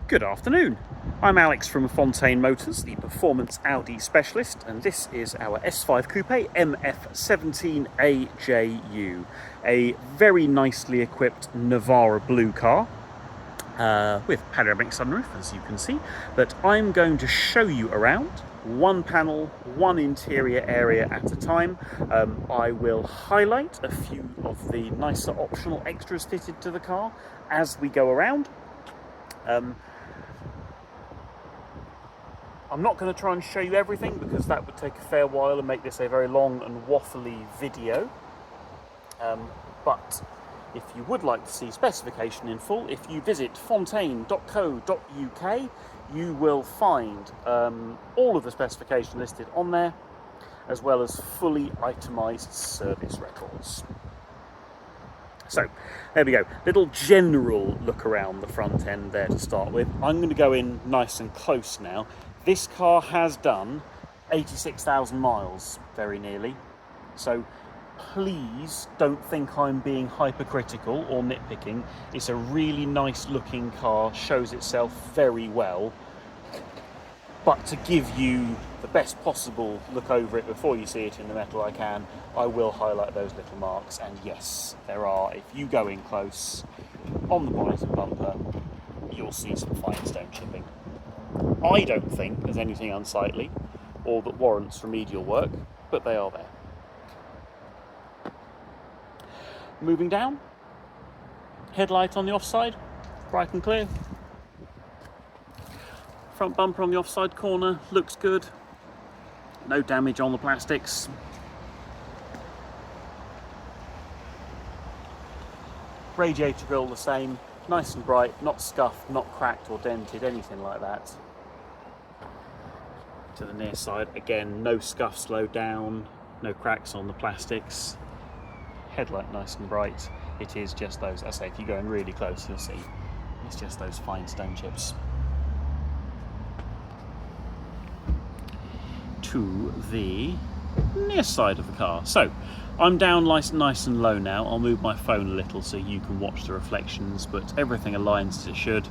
Good afternoon. I'm Alex from Fontaine Motors, the performance Audi specialist, and this is our S5 Coupe MF17AJU, a very nicely equipped Navarra blue car with panoramic sunroof, as you can see, that I'm going to show you around, one panel, one interior area at a time. I will highlight a few of the nicer optional extras fitted to the car as we go around. I'm not going to try and show you everything because that would take a fair while and make this a very long and waffly video. But if you would like to see specification in full, if you visit fontaine.co.uk, you will find all of the specification listed on there, as well as fully itemised service records. So, there we go. Little general look around the front end there to start with. I'm going to go in nice and close now. This car has done 86,000 miles, very nearly. So please don't think I'm being hypercritical or nitpicking. It's a really nice looking car, shows itself very well. But to give you the best possible look over it before you see it in the metal I will highlight those little marks. And yes, there are. If you go in close on the bonnet and bumper, you'll see some fine stone chipping. I don't think there's anything unsightly or that warrants remedial work, but they are there. Moving down, headlight on the offside, bright and clear. Front bumper on the offside corner, looks good. No damage on the plastics. Radiator grille the same, nice and bright, not scuffed, not cracked or dented, anything like that. To the near side, again, no scuff slowed down, no cracks on the plastics. Headlight nice and bright. It is just those, I say, if you go in really close, you'll see it's just those fine stone chips. To the near side of the car. So I'm down nice and low now. I'll move my phone a little so you can watch the reflections, but everything aligns as it should.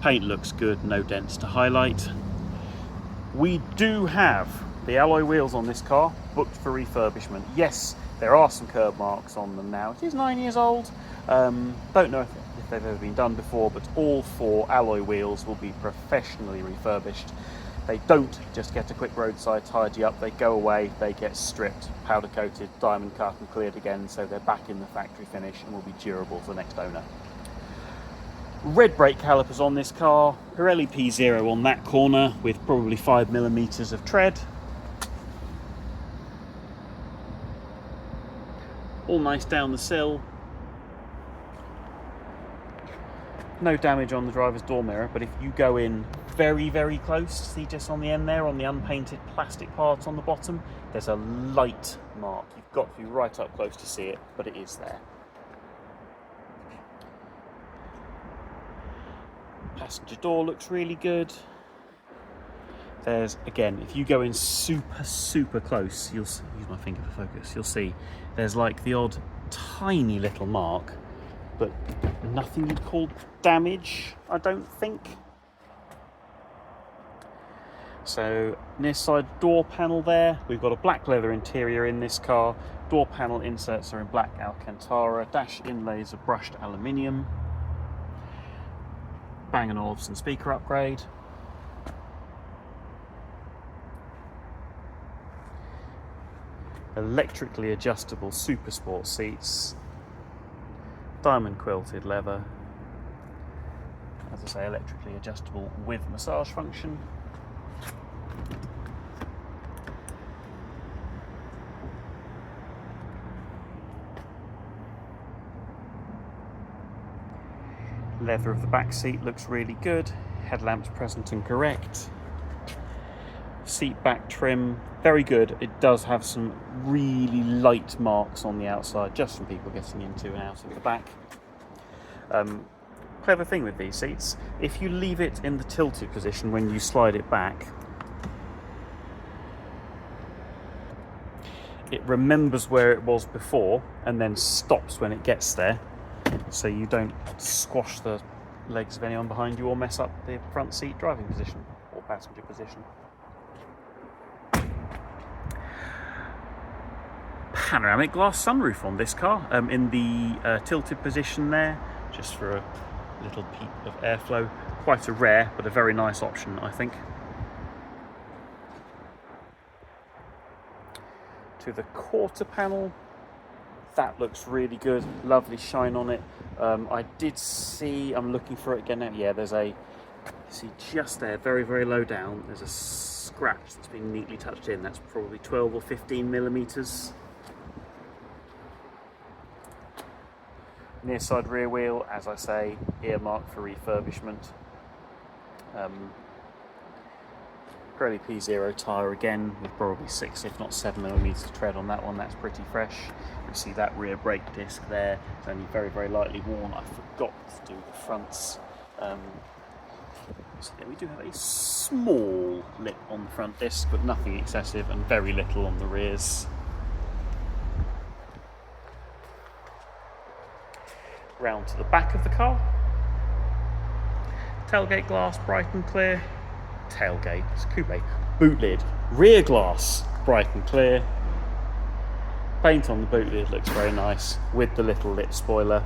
Paint looks good, no dents to highlight. We do have the alloy wheels on this car booked for refurbishment. Yes, there are some curb marks on them now. It is 9 years old. Don't know if they've ever been done before, but all 4 alloy wheels will be professionally refurbished. They don't just get a quick roadside tidy up, they go away, they get stripped, powder coated, diamond cut and cleared again, so they're back in the factory finish and will be durable for the next owner. Red brake calipers on this car, Pirelli P0 on that corner with probably 5mm of tread. All nice down the sill. No damage on the driver's door mirror, but if you go in very close, see just on the end there, on the unpainted plastic part on the bottom, there's a light mark. You've got to be right up close to see it, but it is there. Passenger door looks really good. There's, again, if you go in super close, you'll use my finger for focus, you'll see there's like the odd tiny little mark, but nothing you'd call damage, I don't think. So, near side door panel there, we've got a black leather interior in this car. Door panel inserts are in black Alcantara, dash inlays are brushed aluminium. Bang & Olufsen speaker upgrade. Electrically adjustable super sport seats. Diamond quilted leather. As I say, electrically adjustable with massage function. Leather of the back seat looks really good. Headlamps present and correct. Seat back trim, very good. It does have some really light marks on the outside, just from people getting into and out of the back. Clever thing with these seats, if you leave it in the tilted position when you slide it back, it remembers where it was before and then stops when it gets there, so you don't squash the legs of anyone behind you or mess up the front seat driving position or passenger position. Panoramic glass sunroof on this car, in the tilted position there, just for a little peep of airflow. Quite a rare but a very nice option, I think. To the quarter panel, that looks really good, lovely shine on it. I did see, I'm looking for it again now, yeah, there's a, see just there, very, very low down, there's a scratch that's been neatly touched in. That's probably 12 or 15 millimeters. Near side rear wheel, as I say, earmarked for refurbishment. Pirelli P0 tyre again, with probably 6 if not 7 millimeters of tread on that one. That's pretty fresh. You see that rear brake disc there, it's only very, very lightly worn. I forgot to do the fronts. So yeah, we do have a small lip on the front disc, but nothing excessive, and very little on the rears. Round to the back of the car. Tailgate glass bright and clear. Tailgate, it's a coupe. Boot lid, rear glass bright and clear. Paint on the boot lid looks very nice with the little lip spoiler.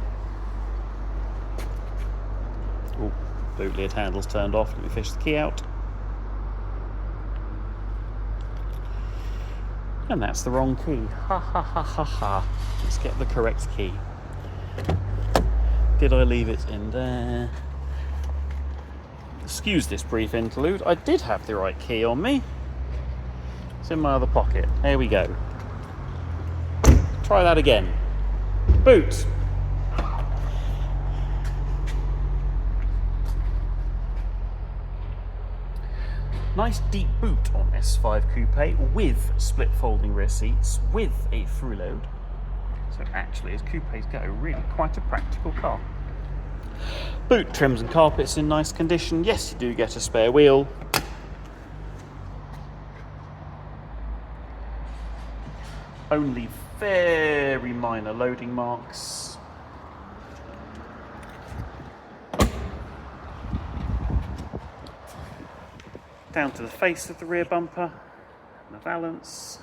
Ooh, boot lid handle's turned off. Let me fish the key out. And that's the wrong key. Ha ha ha ha ha. Let's get the correct key. Did I leave it in there? Excuse this brief interlude. I did have the right key on me. It's in my other pocket. Here we go. Try that again. Boot. Nice deep boot on S5 Coupe with split folding rear seats with a through load. So actually, as coupes go, really quite a practical car. Boot trims and carpets in nice condition. Yes, you do get a spare wheel. Only very minor loading marks. Down to the face of the rear bumper and the valance.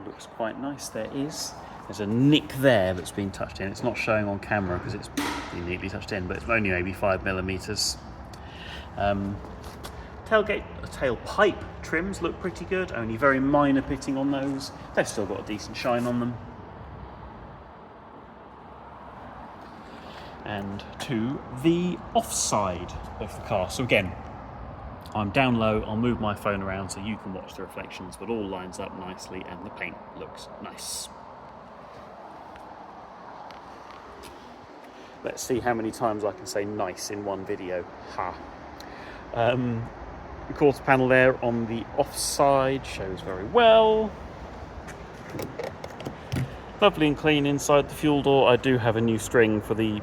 Looks quite nice. There's a nick there that's been touched in. It's not showing on camera because it's been neatly touched in, but it's only maybe 5 millimeters. Tailgate, tailpipe trims look pretty good. Only very minor pitting on those. They've still got a decent shine on them. And to the offside of the car. So again, I'm down low, I'll move my phone around so you can watch the reflections, but all lines up nicely and the paint looks nice. Let's see how many times I can say nice in one video. Ha! The quarter panel there on the offside shows very well. Lovely and clean inside the fuel door. I do have a new string for the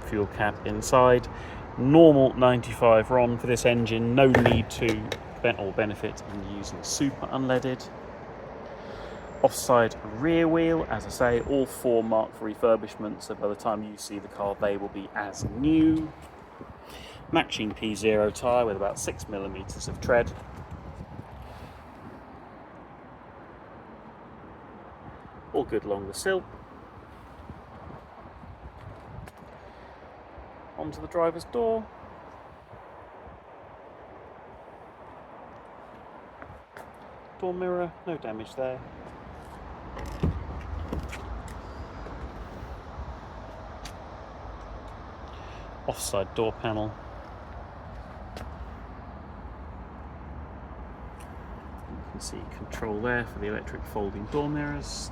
fuel cap inside. Normal 95 RON for this engine, no need to benefit in using super unleaded. Offside rear wheel, as I say, all 4 marked for refurbishment, so by the time you see the car they will be as new. Matching P0 tyre with about 6 millimeters of tread. All good along the sill. Onto the driver's door. Door mirror, no damage there. Offside door panel. You can see control there for the electric folding door mirrors.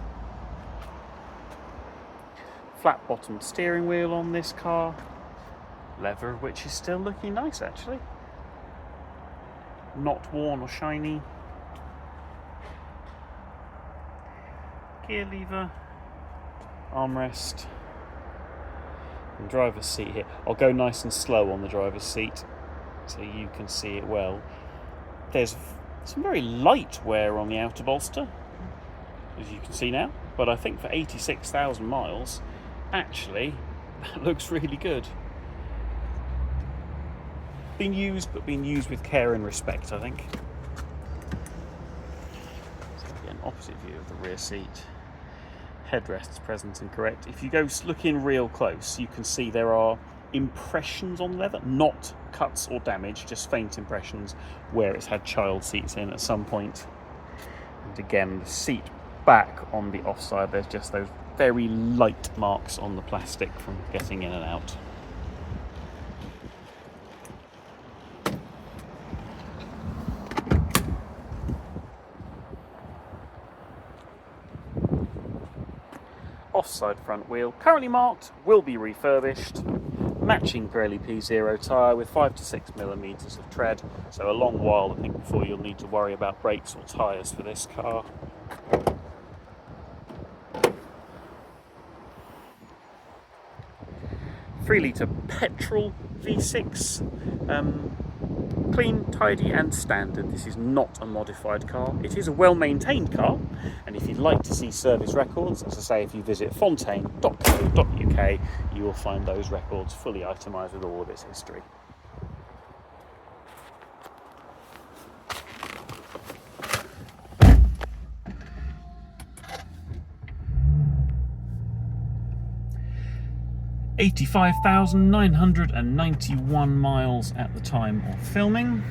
Flat bottom steering wheel on this car. Leather, which is still looking nice actually. Not worn or shiny. Gear lever, armrest, and driver's seat here. I'll go nice and slow on the driver's seat so you can see it well. There's some very light wear on the outer bolster, as you can see now, but I think for 86,000 miles, actually, that looks really good. been used, but been used with care and respect, I think. Again, opposite view of the rear seat. Headrests present and correct. If you go look in real close, you can see there are impressions on leather, not cuts or damage, just faint impressions where it's had child seats in at some point. And again, the seat back on the offside, there's just those very light marks on the plastic from getting in and out. Offside front wheel, currently marked, will be refurbished. Matching Pirelli P0 tyre with 5 to 6 millimeters of tread, so a long while I think before you'll need to worry about brakes or tyres for this car. Three-litre petrol V6, clean, tidy and standard. This is not a modified car. It is a well-maintained car, and if you'd like to see service records, as I say, if you visit fontaine.co.uk, you will find those records fully itemised with all of its history. $85,991 miles at the time of filming.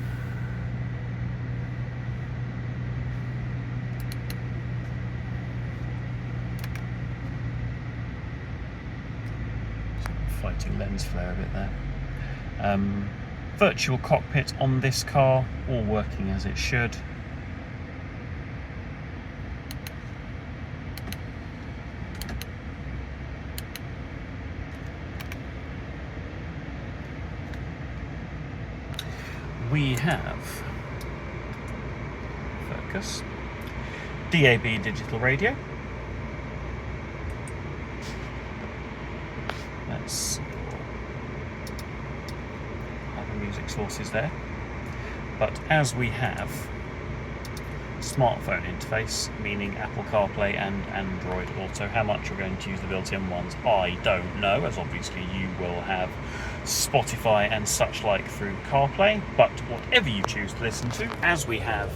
Fighting lens flare a bit there. Virtual cockpit on this car, all working as it should. We have focus, DAB digital radio. That's other music sources there. But as we have smartphone interface, meaning Apple CarPlay and Android Auto, how much we're going to use the built-in ones, I don't know, as obviously you will have Spotify and such like through CarPlay, but whatever you choose to listen to, as we have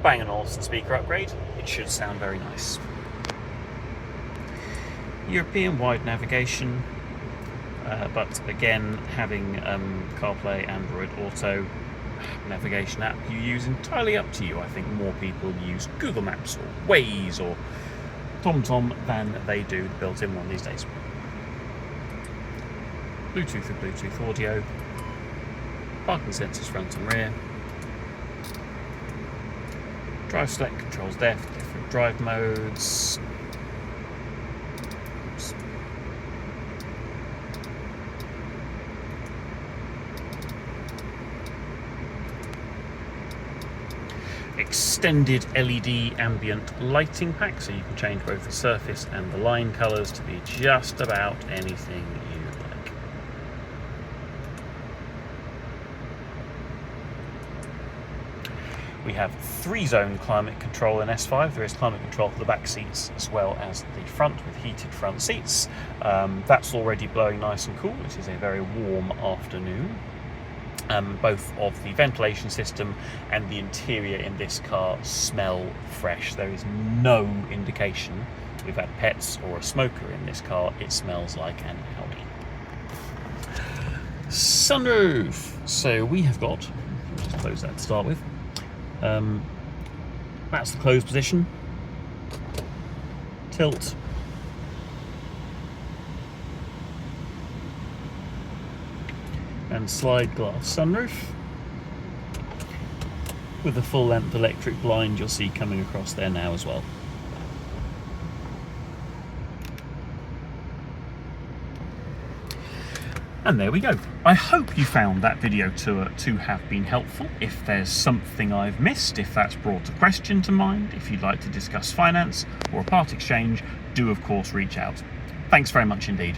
Bang & Olufsen speaker upgrade, it should sound very nice. European wide navigation, but again, having CarPlay, Android Auto navigation app you use entirely up to you. I think more people use Google Maps or Waze or TomTom than they do the built-in one these days. Bluetooth and Bluetooth audio, parking sensors front and rear, drive select controls there for different drive modes. Oops. Extended LED ambient lighting pack, so you can change both the surface and the line colours to be just about anything you like. We have 3-zone climate control in S5. There is climate control for the back seats as well as the front with heated front seats. That's already blowing nice and cool. It is a very warm afternoon. Both of the ventilation system and the interior in this car smell fresh. There is no indication we've had pets or a smoker in this car. It smells like an Audi. Sunroof. So we have got, just close that to start with. That's the closed position. Tilt. And slide glass sunroof with a full length electric blind you'll see coming across there now as well. And there we go. I hope you found that video tour to have been helpful. If there's something I've missed, if that's brought a question to mind, if you'd like to discuss finance or a part exchange, do of course reach out. Thanks very much indeed.